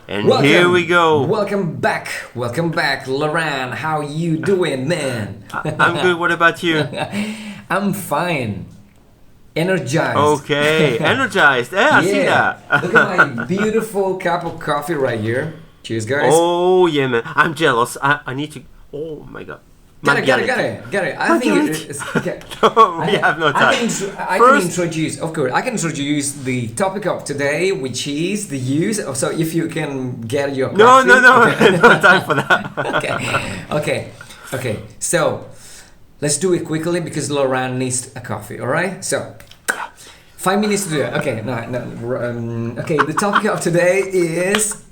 And here we go. Welcome back, Laurent. How you doing, man? I'm good. What about you? I'm fine. Energized. Okay, energized. Yeah, I see that. Look at my beautiful cup of coffee right here. Cheers, guys. Oh yeah, man. I'm jealous. I need to. Oh my god. Got it. I think it's okay. No, we have no time. I can introduce, of course, I can introduce the topic of today, which is the use of, so if you can get your coffee. No, okay. No time for that. Okay. So, let's do it quickly because Laurent needs a coffee, alright? So, 5 minutes to do it. Okay, okay, the topic of today is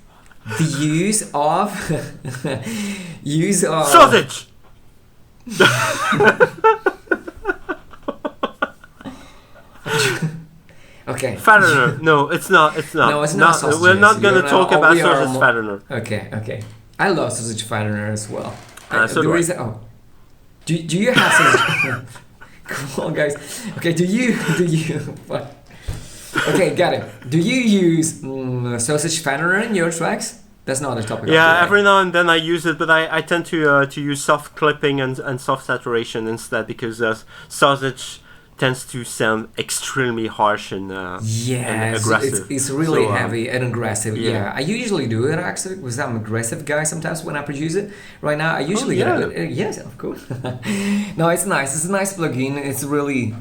the use of sausage. Okay. Fattener. No, it's not. No, it's not sausages. We're not going to talk about sausage fattener. Okay. I love sausage fattener as well. So do I. Do you have sausage? Come on, guys. Okay, do you? What? Okay, got it. Do you use sausage fattener in your tracks? That's not a topic. Yeah, every now and then I use it, but I tend to use soft clipping and soft saturation instead because sausage tends to sound extremely harsh and aggressive. It's really heavy and aggressive. Yeah, I usually do it actually because I'm an aggressive guy sometimes when I produce it. Right now, I usually yes, of course. No, it's nice. It's a nice plugin. It's really.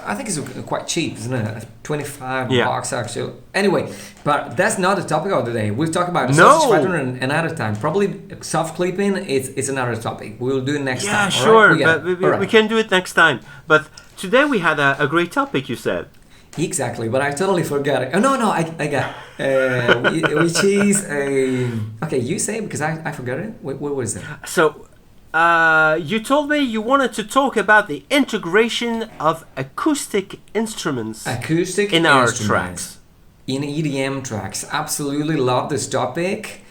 I think it's quite cheap, isn't it? 25 bucks actually. Anyway, but that's not the topic of the day. We'll talk about sausage fattener another time. Probably soft clipping. It's another topic. We'll do it next time. Yeah, sure. Right? We can do it next time. But today we had a great topic. You said. Exactly, but I totally forgot it. Oh no, I got which is okay. You say because I forgot it. What was it? So. You told me you wanted to talk about the integration of acoustic instruments in our tracks. In EDM tracks. Absolutely love this topic.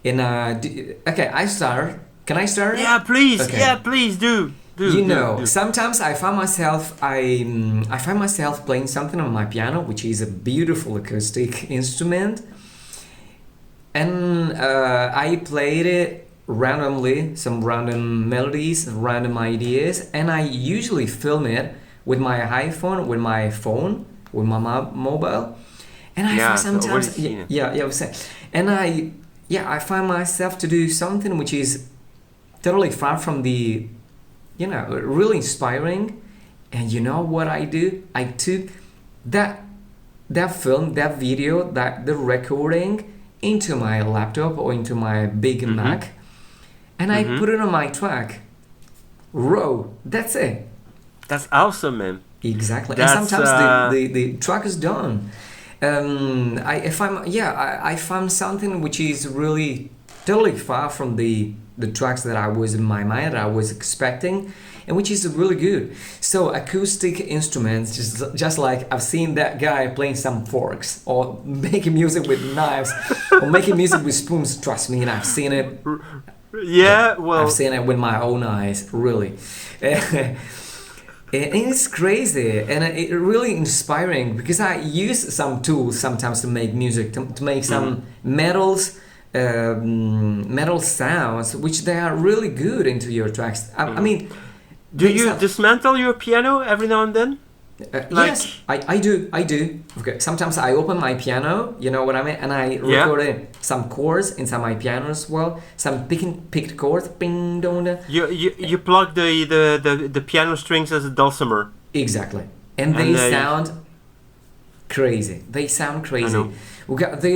Okay, I start. Can I start? Yeah, please. Okay. Yeah, please do. Sometimes I find myself playing something on my piano, which is a beautiful acoustic instrument, and I played it randomly, some random melodies, random ideas, and I usually film it with my iPhone, with my phone, with my mobile, and I find sometimes I find myself to do something which is totally far from the, really inspiring. And you know what I do? I took that film, that video, the recording into my laptop or into my big Mac. And I put it on my track. Raw. That's it. That's awesome, man. Exactly. And sometimes the track is done. I found something which is really totally far from the tracks that I was in my mind, that I was expecting, and which is really good. So acoustic instruments, just like I've seen that guy playing some forks or making music with knives or making music with spoons. Trust me, and I've seen it. Yeah, well, I've seen it with my own eyes, really. And it's crazy and it's really inspiring because I use some tools sometimes to make music, to make some metal sounds, which they are really good into your tracks. I mean, do you dismantle your piano every now and then? Yes, I do. Okay, sometimes I open my piano, you know what I mean, and I record some chords inside my piano as well. Some picked chords, ping dong. You plug the piano strings as a dulcimer. Exactly, and they sound crazy. They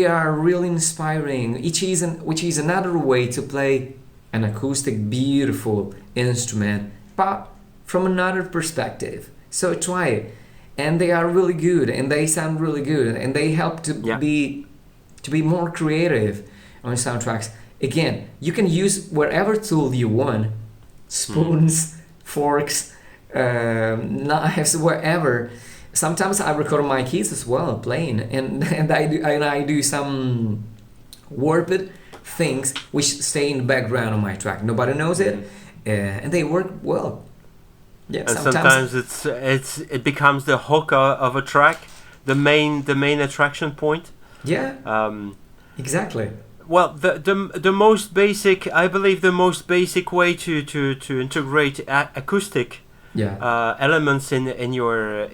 are really inspiring. Which is another way to play an acoustic, beautiful instrument, but from another perspective. So try it, and they are really good, and they sound really good, and they help to be more creative on soundtracks. Again, you can use whatever tool you want, spoons, forks, knives, whatever. Sometimes I record my keys as well, playing, and I do some warped things which stay in the background of my track. Nobody knows it, and they work well. Yeah, and sometimes it becomes the hook of a track, the main attraction point. Yeah. Exactly. Well, the most basic, I believe, the most basic way to integrate acoustic elements in your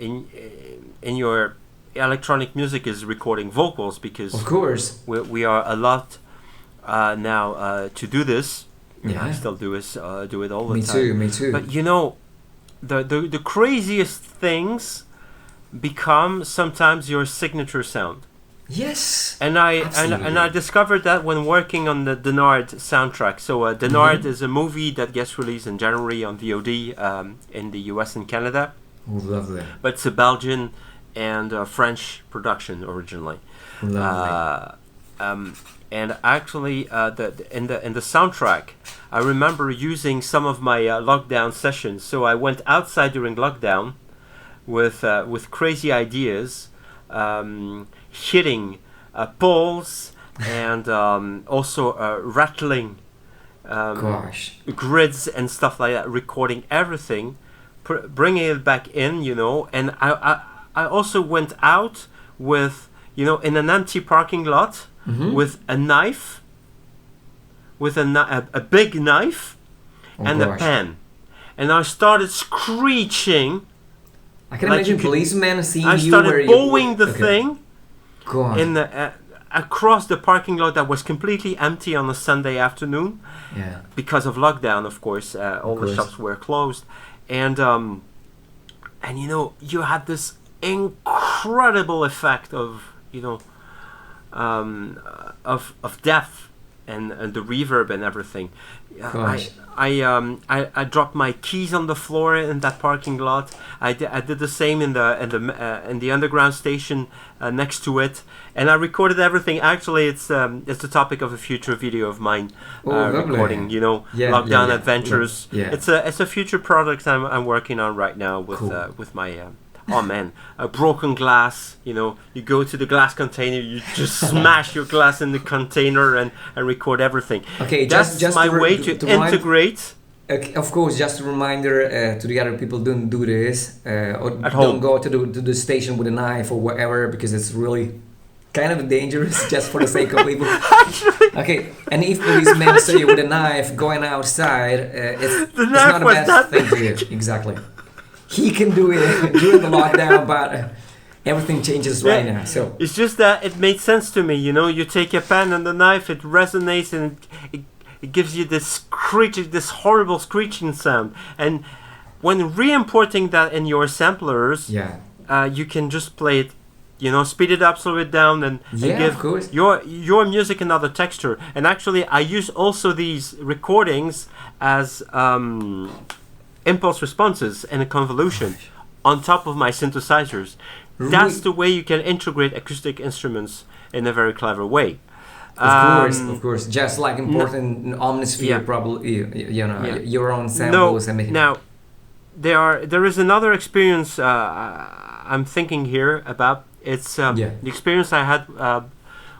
electronic music is recording vocals, because of course we are a lot now to do this. Yeah. I still do it all the Me time. too. But the craziest things become sometimes your signature sound. Yes. And I discovered that when working on the Denard soundtrack. So Denard is a movie that gets released in January on VOD in the US and Canada. Oh, lovely. But it's a Belgian and French production originally. Lovely. And actually, in the soundtrack, I remember using some of my lockdown sessions. So I went outside during lockdown with crazy ideas, hitting poles and also rattling grids and stuff like that, recording everything, bringing it back in, And I also went out with, in an empty parking lot. With a knife, with a big knife, and a pen, and I started screeching. I can imagine policemen seeing you. I started bowing the thing in the across the parking lot that was completely empty on a Sunday afternoon. Yeah. Because of lockdown, of course, all the shops were closed, and you had this incredible effect of of depth and the reverb and everything. I dropped my keys on the floor in that parking lot. I did the same in the underground station next to it, and I recorded everything. Actually, it's the topic of a future video of mine. Recording, lockdown adventures. Yeah. It's a future product I'm working on right now with my. Oh man, a broken glass, you go to the glass container, you just smash your glass in the container and record everything. Okay, that's just my way to integrate. Of course, just a reminder to the other people, don't do this. Or At don't home. go to the station with a knife or whatever, because it's really kind of dangerous just for the sake of people. Okay, and if policemen see you with a knife going outside, it's not the best thing to do. Exactly. He can do it during the lockdown, but everything changes right now. So it's just that it made sense to me. You take a pen and the knife, it resonates and it gives you this horrible screeching sound. And when re-importing that in your samplers, you can just play it, speed it up, slow it down, and give your music another texture. And actually, I use also these recordings as impulse responses and a convolution on top of my synthesizers. That's the way you can integrate acoustic instruments in a very clever way. Of course. Just like important Omnisphere, probably, your own samples. Now, there is another experience I'm thinking here about. It's the experience I had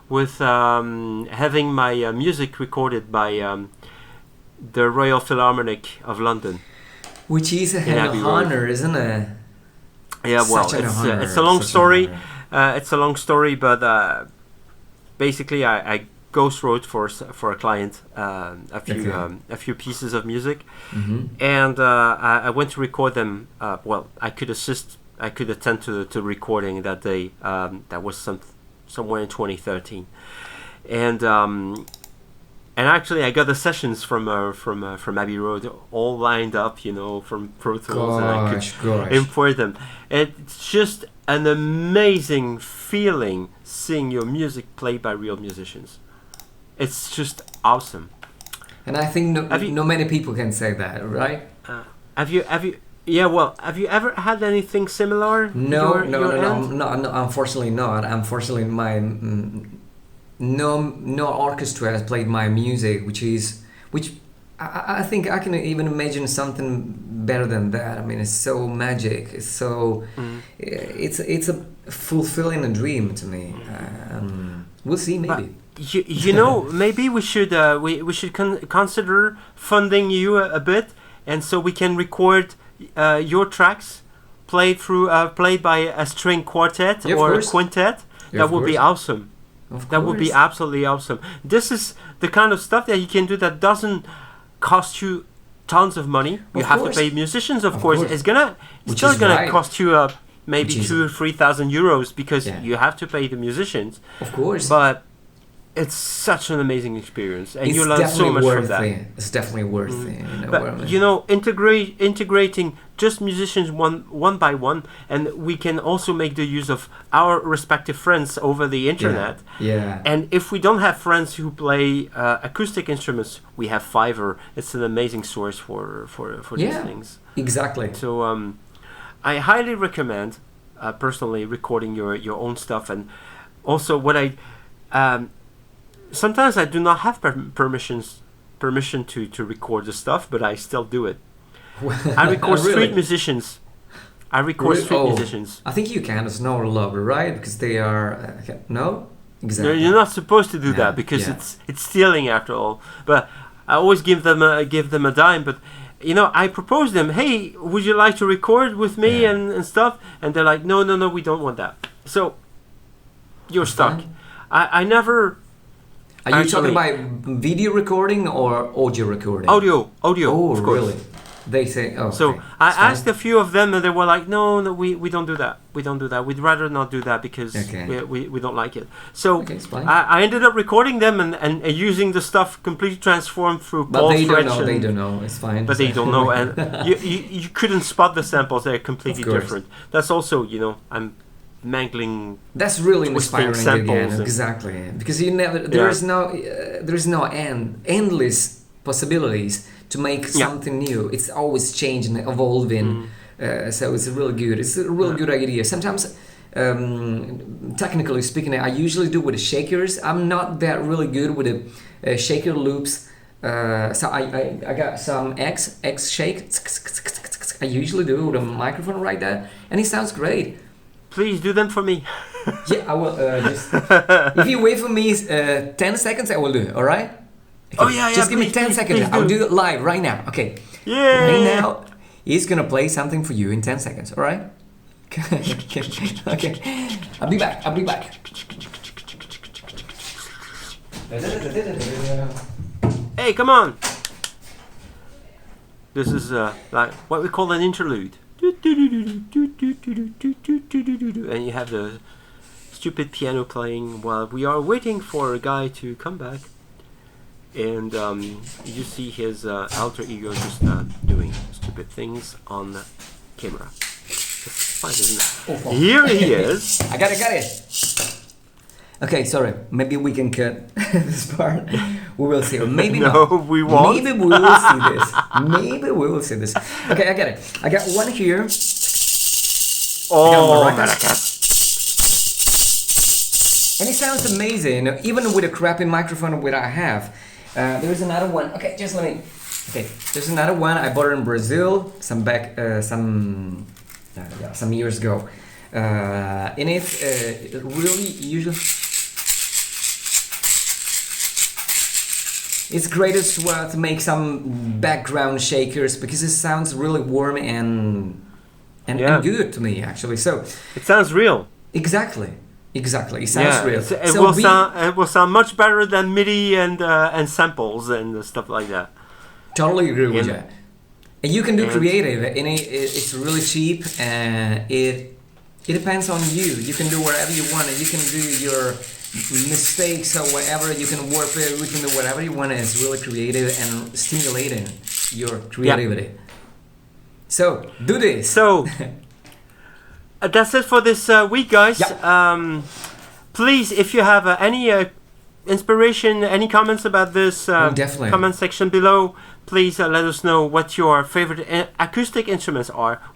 with having my music recorded by the Royal Philharmonic of London. Which is an honor, isn't it? Yeah, it's a long story. It's a long story, but basically, I ghost wrote for a client a few pieces of music, and I went to record them. I could attend to recording that day. That was somewhere in 2013, and actually, I got the sessions from Abbey Road all lined up, from Pro Tools, and I could import them. It's just an amazing feeling seeing your music played by real musicians. It's just awesome. And I think no many people can say that, right? Have you? Have you ever had anything similar? No, unfortunately not. Unfortunately, my. No orchestra has played my music, which I think I can even imagine something better than that. I mean, it's so magic. It's so it's a fulfilling a dream to me. We'll see, maybe. Maybe we should consider funding you a bit, and so we can record your tracks played by a string quartet or a quintet. That would be awesome. That would be absolutely awesome. This is the kind of stuff that you can do that doesn't cost you tons of money. You have to pay musicians, of course. It's still gonna cost you maybe 2,000 or 3,000 euros because you have to pay the musicians. Of course. But it's such an amazing experience, and you learn so much from that. It's definitely worth it. But integrating just musicians one by one, and we can also make the use of our respective friends over the internet. Yeah. And if we don't have friends who play acoustic instruments, we have Fiverr. It's an amazing source for these things. Exactly. So I highly recommend personally recording your own stuff, and also what I. Sometimes I do not have permission to record the stuff, but I still do it. I record street musicians. I think you can as no longer, right? Because they are no, exactly. No, you're not supposed to do that because it's stealing after all. But I always give them a dime. But I propose them. Hey, would you like to record with me and stuff? And they're like, no, we don't want that. So you're stuck. I never. Are you talking about video recording or audio recording? Audio. Oh, of course. Really? They say, oh. So I asked a few of them, and they were like, no, we don't do that. We don't do that. We'd rather not do that because we don't like it. So I ended up recording them and using the stuff completely transformed through Paul's French. But they don't know. It's fine. But they don't know, and you couldn't spot the samples. They're completely different. That's also, I'm mangling. That's really inspiring again. Exactly, because there's no endless possibilities to make something new. It's always changing, evolving. So it's really good. It's a really good idea. Sometimes, technically speaking, I usually do with the shakers. I'm not that really good with the shaker loops. So I got some X shake. I usually do it with a microphone right there, and it sounds great. Please do them for me. Yeah, I will. Just if you wait for me 10 seconds, I will do it. All right? Okay. Oh yeah. Just give me 10 seconds. I'll do it live right now. Okay. Yeah. Right now, he's gonna play something for you in 10 seconds. All right? Okay. I'll be back. Hey, come on. This is like what we call an interlude. And you have the stupid piano playing while we are waiting for a guy to come back, and you see his alter ego just doing stupid things on the camera. It's fine, isn't it? Here he is. I got it. Okay, sorry. Maybe we can cut this part. We will see. Or maybe no, not. We won't. Maybe we will see this. Okay, I got it. I got one here. Oh, and it sounds amazing, even with a crappy microphone that I have. There's another one. Okay, just let me. Okay, there's another one. I bought it in Brazil some years ago. In it, really usually. It's great as well to make some background shakers because it sounds really warm and good to me actually. So it sounds real. Exactly. It sounds real. It will sound much better than MIDI and samples and stuff like that. Totally agree with you. And you can do creative, and it's really cheap. And it depends on you. You can do whatever you want, and you can do your mistakes or whatever. You can warp it. We can do whatever you want. And it's really creative and stimulating your creativity. Yeah. So do this. So that's it for this week, guys. Yeah. Please, if you have any inspiration, any comments about this, comment section below. Please let us know what your favorite acoustic instruments are.